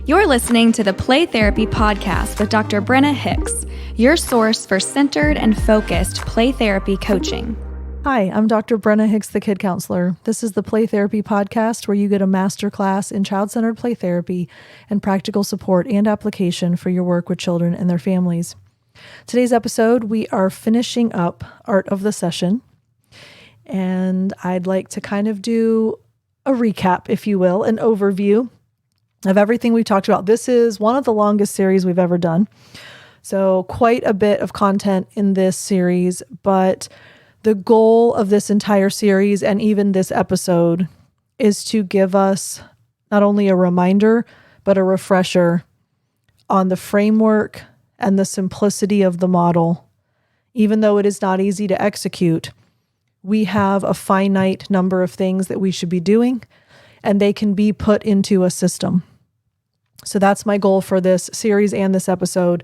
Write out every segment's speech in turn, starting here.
You're listening to the Play Therapy Podcast with Dr. Brenna Hicks, your source for centered and focused play therapy coaching. Hi, I'm Dr. Brenna Hicks, the Kid Counselor. This is the Play Therapy Podcast where you get a masterclass in child-centered play therapy and practical support and application for your work with children and their families. Today's episode, we are finishing up Art of the Session, and I'd like to kind of do a recap, if you will, an overview of everything we talked about. This is one of the longest series we've ever done, so quite a bit of content in this series, but the goal of this entire series and even this episode is to give us not only a reminder, but a refresher on the framework and the simplicity of the model. Even though it is not easy to execute, we have a finite number of things that we should be doing, and they can be put into a system. So that's my goal for this series and this episode.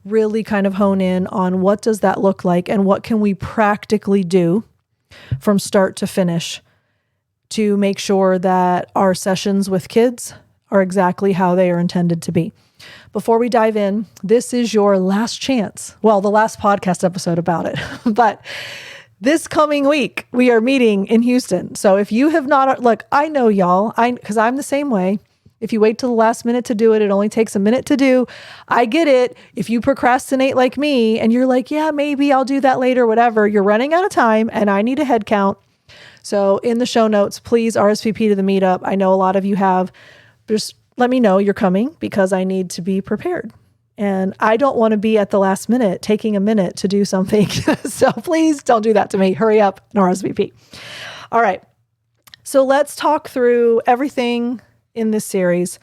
Really kind of hone in on what does that look like and what can we practically do from start to finish to make sure that our sessions with kids are exactly how they are intended to be. Before we dive in, this is your last chance. Well, the last podcast episode about it, but this coming week we are meeting in Houston. So if you have not, look, I know y'all, because I'm the same way. If you wait till the last minute to do it, it only takes a minute to do. I get it. If you procrastinate like me and you're like, yeah, maybe I'll do that later, whatever, you're running out of time and I need a head count. So in the show notes, please RSVP to the meetup. I know a lot of you have. Just let me know you're coming because I need to be prepared. And I don't want to be at the last minute taking a minute to do something. So please don't do that to me. Hurry up and RSVP. All right. So let's talk through everything in this series,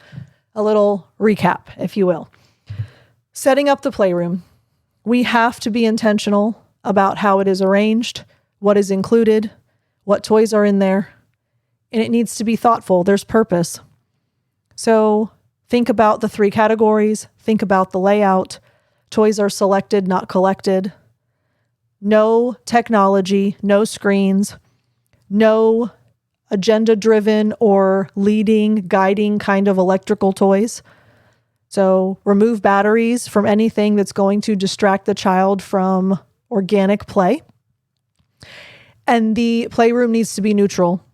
a little recap, if you will. Setting up the playroom. We have to be intentional about how it is arranged, what is included, what toys are in there, and it needs to be thoughtful. There's purpose. So think about the 3 categories. Think about the layout. Toys are selected, not collected. No technology, no screens, no agenda-driven or leading, guiding kind of electrical toys. So remove batteries from anything that's going to distract the child from organic play. And the playroom needs to be neutral.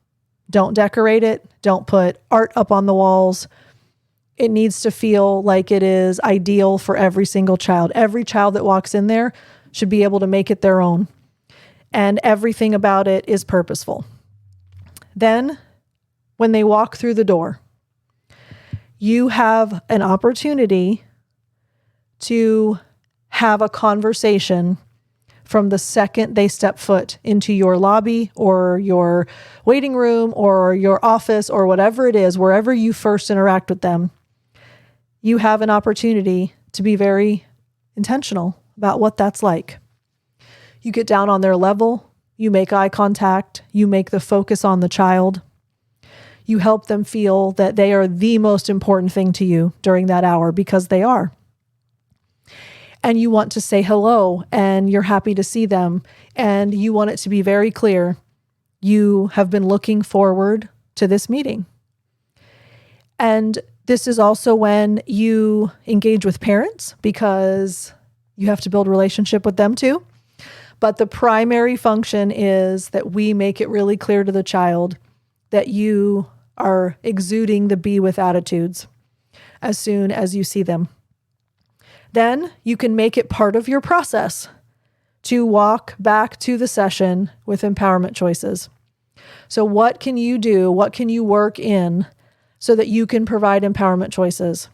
Don't decorate it. Don't put art up on the walls. It needs to feel like it is ideal for every single child. Every child that walks in there should be able to make it their own. And everything about it is purposeful. Then, when they walk through the door, you have an opportunity to have a conversation from the second they step foot into your lobby or your waiting room or your office or whatever it is, wherever you first interact with them. You have an opportunity to be very intentional about what that's like. You get down on their level. You make eye contact. You make the focus on the child. You help them feel that they are the most important thing to you during that hour because they are. And you want to say hello and you're happy to see them. And you want it to be very clear you have been looking forward to this meeting. And this is also when you engage with parents because you have to build a relationship with them too. But the primary function is that we make it really clear to the child that you are exuding the be with attitudes as soon as you see them. Then you can make it part of your process to walk back to the session with empowerment choices. So what can you do? What can you work in so that you can provide empowerment choices?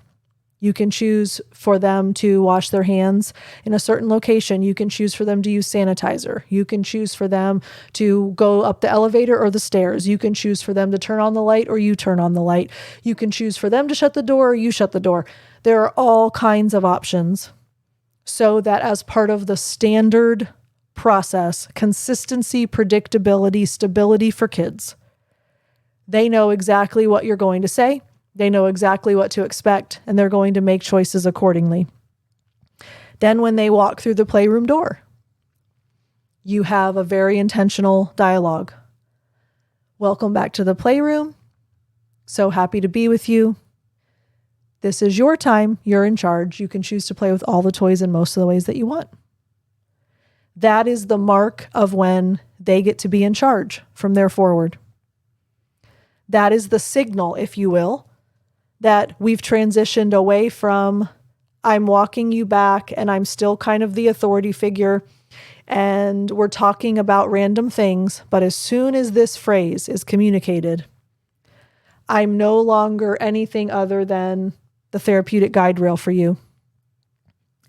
You can choose for them to wash their hands in a certain location. You can choose for them to use sanitizer. You can choose for them to go up the elevator or the stairs. You can choose for them to turn on the light or you turn on the light. You can choose for them to shut the door or you shut the door. There are all kinds of options so that as part of the standard process, consistency, predictability, stability for kids, they know exactly what you're going to say. They know exactly what to expect, and they're going to make choices accordingly. Then when they walk through the playroom door, you have a very intentional dialogue. Welcome back to the playroom. So happy to be with you. This is your time. You're in charge. You can choose to play with all the toys in most of the ways that you want. That is the mark of when they get to be in charge from there forward. That is the signal, if you will, that we've transitioned away from I'm walking you back and I'm still kind of the authority figure and we're talking about random things. But as soon as this phrase is communicated, I'm no longer anything other than the therapeutic guide rail for you.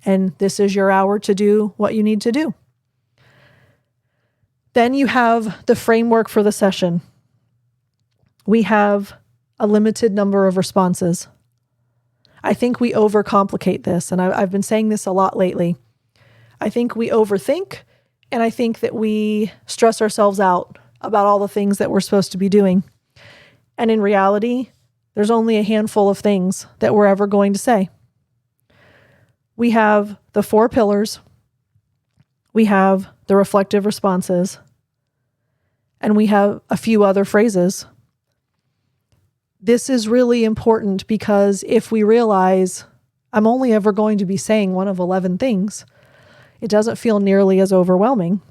And this is your hour to do what you need to do. Then you have the framework for the session. We have a limited number of responses. I think we overcomplicate this, and I've been saying this a lot lately. I think we overthink, and I think that we stress ourselves out about all the things that we're supposed to be doing. And in reality, there's only a handful of things that we're ever going to say. We have the 4 pillars. We have the reflective responses. And we have a few other phrases. This is really important because if we realize I'm only ever going to be saying one of 11 things, it doesn't feel nearly as overwhelming.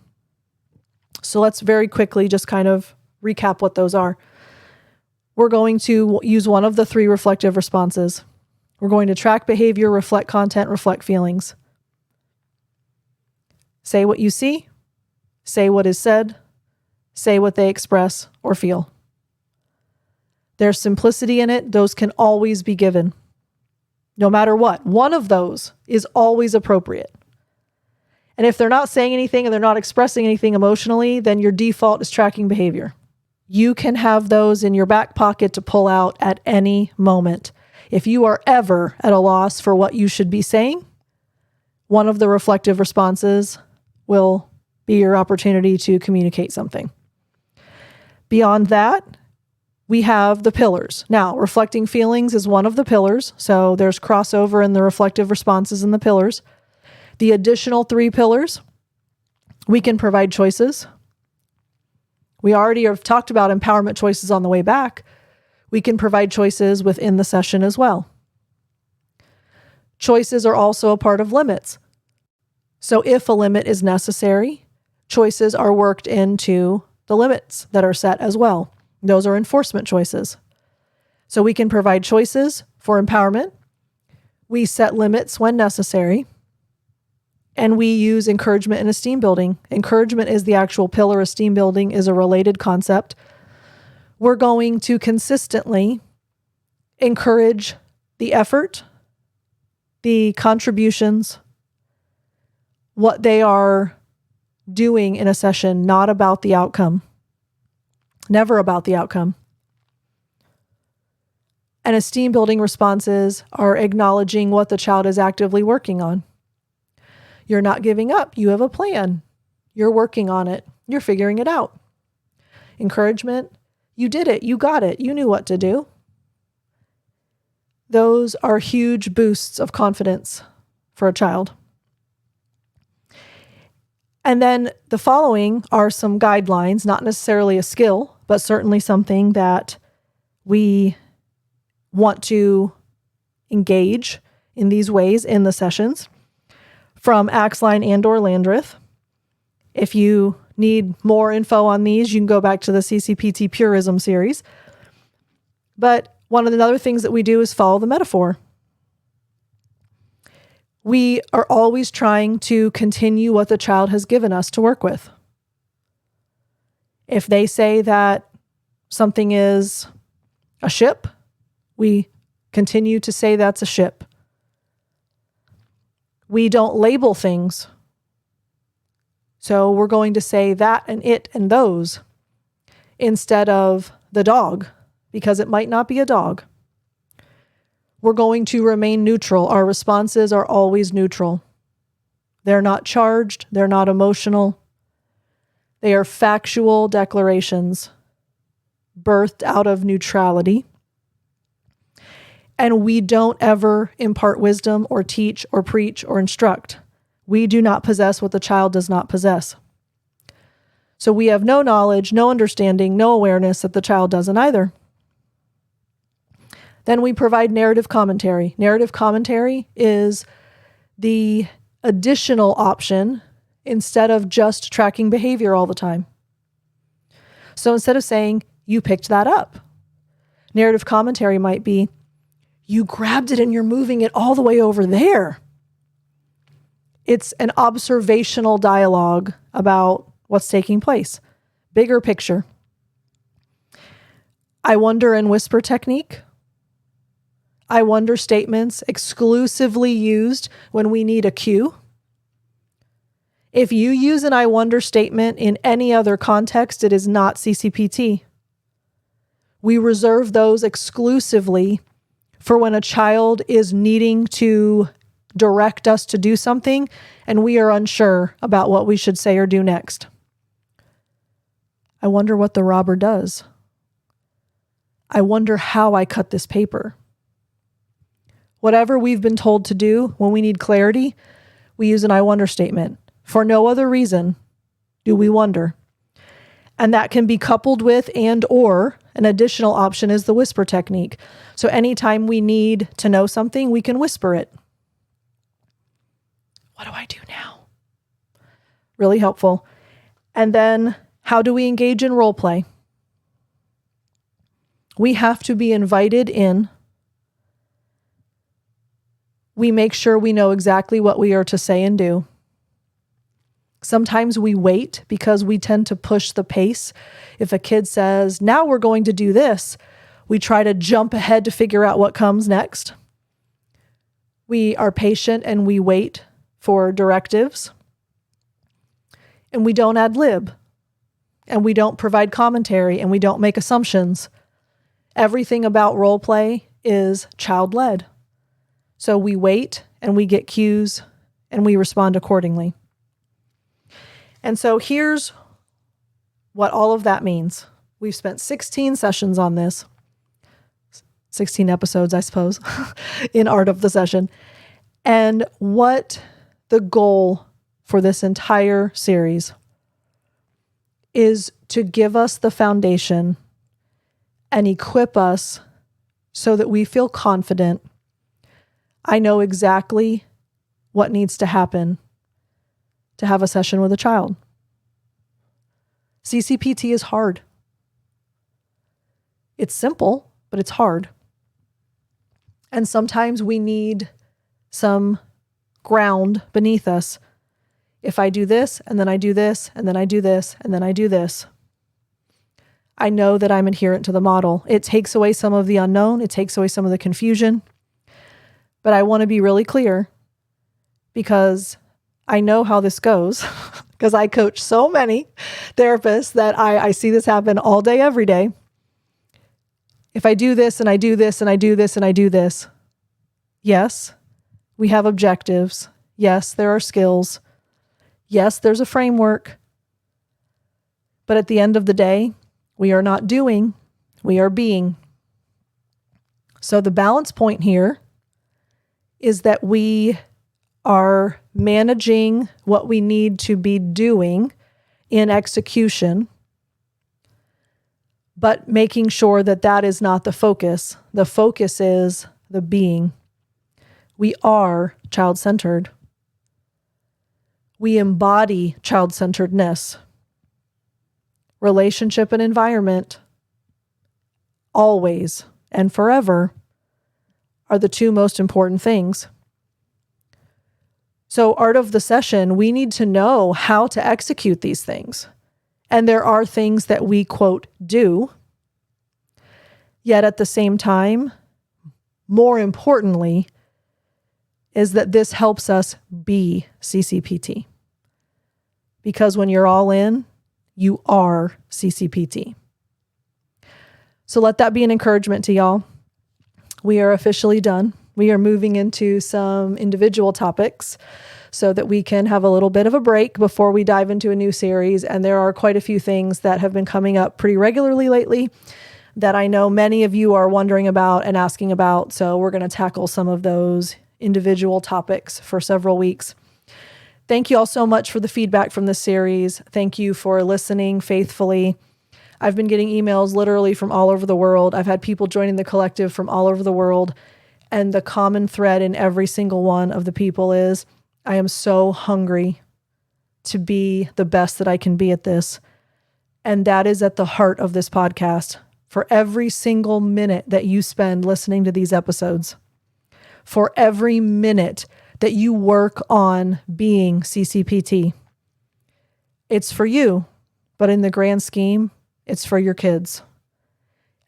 So let's very quickly just kind of recap what those are. We're going to use one of the 3 reflective responses. We're going to track behavior, reflect content, reflect feelings. Say what you see, say what is said, say what they express or feel. There's simplicity in it. Those can always be given. No matter what, one of those is always appropriate. And if they're not saying anything and they're not expressing anything emotionally, then your default is tracking behavior. You can have those in your back pocket to pull out at any moment. If you are ever at a loss for what you should be saying, one of the reflective responses will be your opportunity to communicate something. Beyond that, we have the pillars. Now, reflecting feelings is one of the pillars, so there's crossover in the reflective responses and the pillars. The additional 3 pillars, we can provide choices. We already have talked about empowerment choices on the way back. We can provide choices within the session as well. Choices are also a part of limits. So if a limit is necessary, choices are worked into the limits that are set as well. Those are enforcement choices. So we can provide choices for empowerment. We set limits when necessary. And we use encouragement and esteem building. Encouragement is the actual pillar. Esteem building is a related concept. We're going to consistently encourage the effort, the contributions, what they are doing in a session, not about the outcome. Never about the outcome. And esteem building responses are acknowledging what the child is actively working on. You're not giving up. You have a plan. You're working on it. You're figuring it out. Encouragement, you did it. You got it. You knew what to do. Those are huge boosts of confidence for a child. And then the following are some guidelines, not necessarily a skill, but certainly something that we want to engage in these ways in the sessions. From Axline and/or Landreth. If you need more info on these, you can go back to the CCPT Purism series. But one of the other things that we do is follow the metaphor. We are always trying to continue what the child has given us to work with. If they say that something is a ship, we continue to say that's a ship. We don't label things. So we're going to say that and it and those instead of the dog, because it might not be a dog. We're going to remain neutral. Our responses are always neutral. They're not charged. They're not emotional. They are factual declarations birthed out of neutrality. And we don't ever impart wisdom or teach or preach or instruct. We do not possess what the child does not possess. So we have no knowledge, no understanding, no awareness that the child doesn't either. Then we provide narrative commentary. Narrative commentary is the additional option instead of just tracking behavior all the time. So instead of saying, you picked that up, narrative commentary might be, you grabbed it and you're moving it all the way over there. It's an observational dialogue about what's taking place. Bigger picture. I wonder and whisper technique. I wonder statements exclusively used when we need a cue. If you use an I wonder statement in any other context, it is not CCPT. We reserve those exclusively for when a child is needing to direct us to do something and we are unsure about what we should say or do next. I wonder what the robber does. I wonder how I cut this paper. Whatever we've been told to do when we need clarity, we use an I wonder statement. For no other reason do we wonder. And that can be coupled with and or an additional option is the whisper technique. So anytime we need to know something, we can whisper it. What do I do now? Really helpful. And then how do we engage in role play? We have to be invited in. We make sure we know exactly what we are to say and do. Sometimes we wait because we tend to push the pace. If a kid says, now we're going to do this, we try to jump ahead to figure out what comes next. We are patient and we wait for directives. And we don't ad lib. And we don't provide commentary and we don't make assumptions. Everything about role play is child-led. So we wait and we get cues and we respond accordingly. And so here's what all of that means. We've spent 16 sessions on this, 16 episodes, I suppose, in Art of the Session. And what the goal for this entire series is to give us the foundation and equip us so that we feel confident. I know exactly what needs to happen to have a session with a child. CCPT is hard. It's simple, but it's hard. And sometimes we need some ground beneath us. If I do this, and then I do this, and then I do this, and then I do this, I know that I'm adherent to the model. It takes away some of the unknown. It takes away some of the confusion. But I want to be really clear because I know how this goes because I coach so many therapists that I see this happen all day, every day. If I do this and I do this and I do this and I do this, yes, we have objectives. Yes, there are skills. Yes, there's a framework. But at the end of the day, we are not doing, we are being. So the balance point here is that we are managing what we need to be doing in execution, but making sure that that is not the focus. The focus is the being. We are child-centered. We embody child-centeredness. Relationship and environment, always and forever, are the two most important things. So, Art of the Session, we need to know how to execute these things. And there are things that we, quote, do. Yet at the same time, more importantly, is that this helps us be CCPT. Because when you're all in, you are CCPT. So let that be an encouragement to y'all. We are officially done. We are moving into some individual topics so that we can have a little bit of a break before we dive into a new series. And there are quite a few things that have been coming up pretty regularly lately that I know many of you are wondering about and asking about. So we're going to tackle some of those individual topics for several weeks. Thank you all so much for the feedback from this series. Thank you for listening faithfully. I've been getting emails literally from all over the world. I've had people joining the collective from all over the world. And the common thread in every single one of the people is, I am so hungry to be the best that I can be at this. And that is at the heart of this podcast. For every single minute that you spend listening to these episodes, for every minute that you work on being CCPT, it's for you, but in the grand scheme, it's for your kids,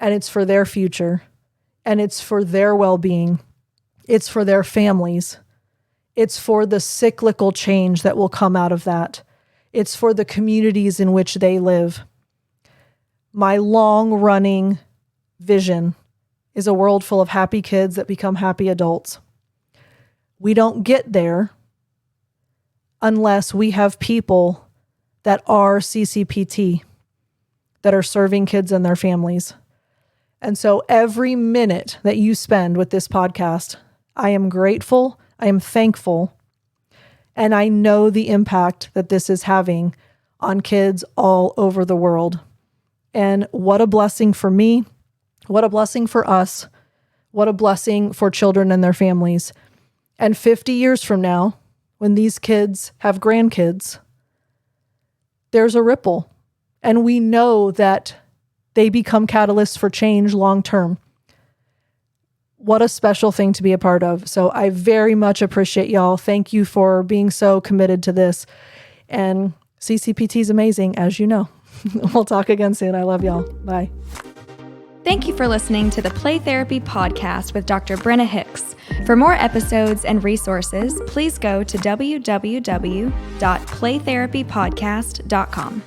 and it's for their future, and it's for their well-being. It's for their families. It's for the cyclical change that will come out of that. It's for the communities in which they live. My long-running vision is a world full of happy kids that become happy adults. We don't get there unless we have people that are CCPT, that are serving kids and their families. And so every minute that you spend with this podcast, I am grateful, I am thankful, and I know the impact that this is having on kids all over the world. And what a blessing for me, what a blessing for us, what a blessing for children and their families. And 50 years from now, when these kids have grandkids, there's a ripple. And we know that they become catalysts for change long term. What a special thing to be a part of. So I very much appreciate y'all. Thank you for being so committed to this. And CCPT is amazing, as you know. We'll talk again soon. I love y'all. Bye. Thank you for listening to the Play Therapy Podcast with Dr. Brenna Hicks. For more episodes and resources, please go to www.playtherapypodcast.com.